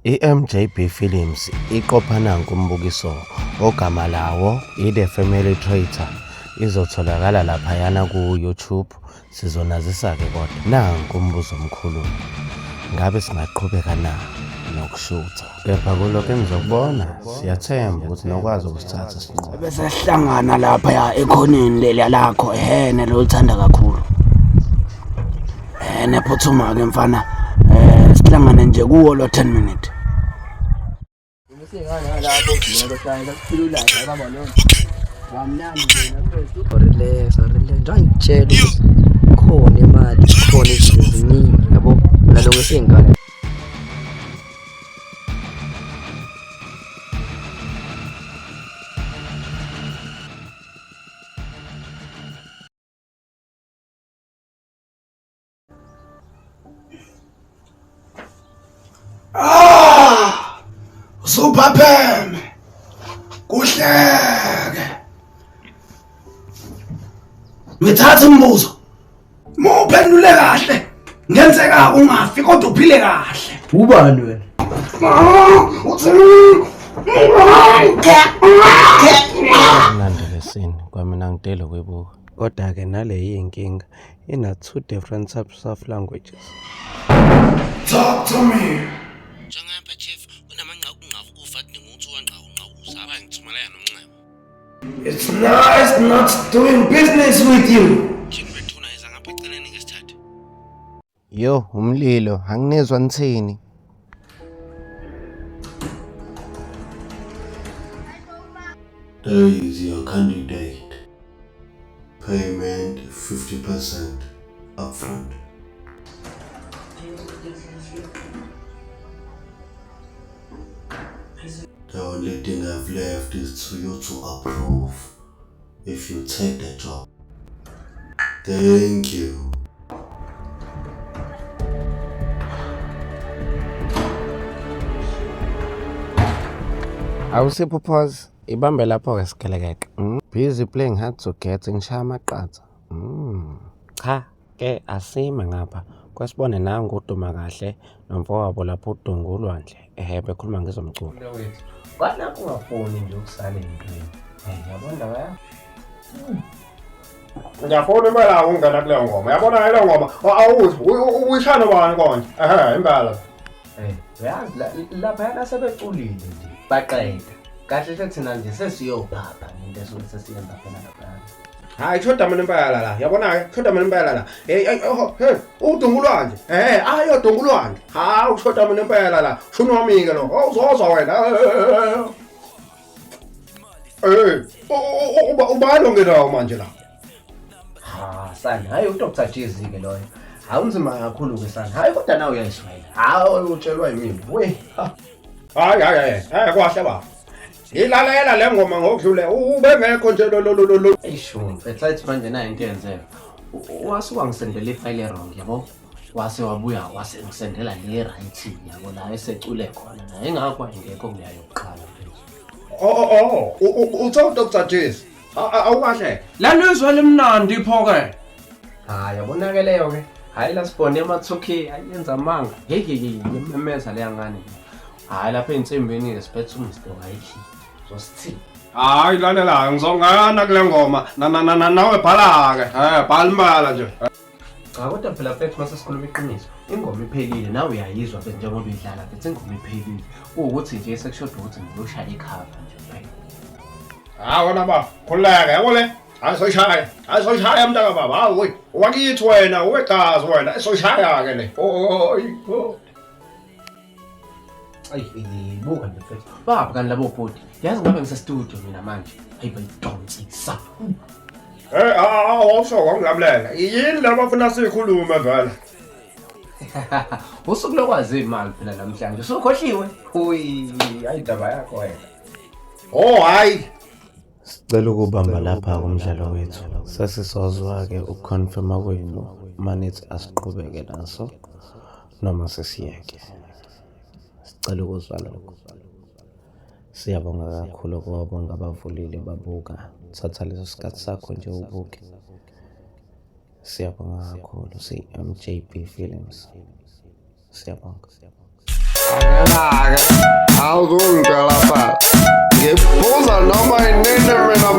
I-MJB Films iqopha nanku umbukiso ogama lawo i-The Family Traitor izotholakala laphayana ku-YouTube. Sizonazisa-ke kodwa nanku umbuzo omkhulu, ngabe singaqhubeka na nokushutha? Kepha kulokho engizokubona siyathemba ukuthi nokwazi ukusithatha isinqumo. Bese sihlangana lapha ekhoneni leliya lakho nelolithanda kakhulu. Nephuthuma-ke mfana, sihlangane nje kuwo lo 10 minutes. Sorry, ngangitshela ukuthi khona imali, khona izinto eziningi yabo, mina lo ngisengane. Suphapheme kuhleke. Ngithatha umbuzo, muphendule kahle, ngenzeka ungafi kodwa uphile kahle. Ubani wena? Mnandi lesini kwamina ngidele kwebuka, kodwa-ke nale yinkinga ina 2 different types of languages. Talk to me. Njengapha chief unamanqaku kufa adinga ukuthi wanqaku uzaba ngithumelana nomncebo. It's nice not doing business with you. Jini bethuna iza ngapha eceleni ngesithathu. Yo, umlilo, anginezwa nithini? There is your candidate. Payment 50% upfront. The only thing I've left is for you to approve if you take the job. Thank you. Awusipho pause, ibambe lapho-ke sigelekeke. Busy playing hard to get, ngishaya amaqatha. Cha, ke asime ngapha. Kwesibone nangu uduma kahle nomfowabo lapho udunga ulwandle. Bekhuluma ngezomculo. Kwana ungafoni nje ukusala empini. Yabona baya? Ngiyafuna impela ungena kule ngoma. Yabona le ngoma awuzi uyishana bani konje? Impela. Uyazi lapha sebeculile nje. Baqeda. Kahle sekuthina nje sesiyophapha into esuke sesiyenza phela lapha. Hayi choda mina impela la. Yabona ke choda mina impela la. Udungulwanje. Ayodungulwanje. Ha uchoda mina impela la. Shunu wami ke lo. Uzozwa wena. Ubalo ngedawo manje la. Sani, hayi uDr Jezi ke loyo. Awunzima kakhulu ke sani. Hayi kodwa nawe uyayiswela. Hayi utshelwa yimi. We. Hayi kwahle ba. Ilalela le ngoma ngokudlule ubengekho nje lo. Eyishumi, ethi manje nayo into yenzeka. Wasuka ngisendele ifile wrong yabo. Wase wabuya wase ngisendela le right yabo la esecule khona. Naye engakho ngekho kuyayoqala phezulu. Utho Dr Jezi. Awukahle. Lanizwe limnandi phoke. Hayi yabonake leyo ke. Hayi la sibone ama2K ayenza amanga. Hey yememeza le yangane. Hayi lapha ensimbeni siphethe umsto hayithi. Zosithi. Hayi lalela ngizongana kule ngoma. Nawe bhala ke. Bhala imbala nje. Cha kodwa phela mfethu mase sikhuluma iqiniso. Ingoma iphelile nawe uyayizwa mfethu njengoba idlala mfethu ingoma iphelile. Ukuthi nje sekushoda ukuthi ngiyoshaya ikhava nje phela. Wona ba, khuleka yabo le. Ayisoshaya mntaka baba. Hayi wakithi wena uwegazi wena esoshaya ke le. Buka nje mfethu. Baba kanti labo bhodi. Yazi ngabe ngisestudio mina manje. Hayi bayidonsisa. Awusho kwangilamulela. Yini la bafuna sikhulume vele. Usuku lokwazi imali phela namhlanje. Usukhohliwe. Ayindaba yakho wena. Hayi. Sicela ukubamba lapha kumdlalo wethu. Sesizozwa-ke ukuconfirma kwenu manithi asiqhubeke naso noma sesiyeke. Sicela ukuzwa lokho. Siyabonga kakhulu kwabonga abavulile babuka. Thatha leso sikhathi sakho nje ubuke. Siyabonga kakhulu si-MJB Films. Siyabonga. Awuzongitshela phansi ngiphuza noma inini mina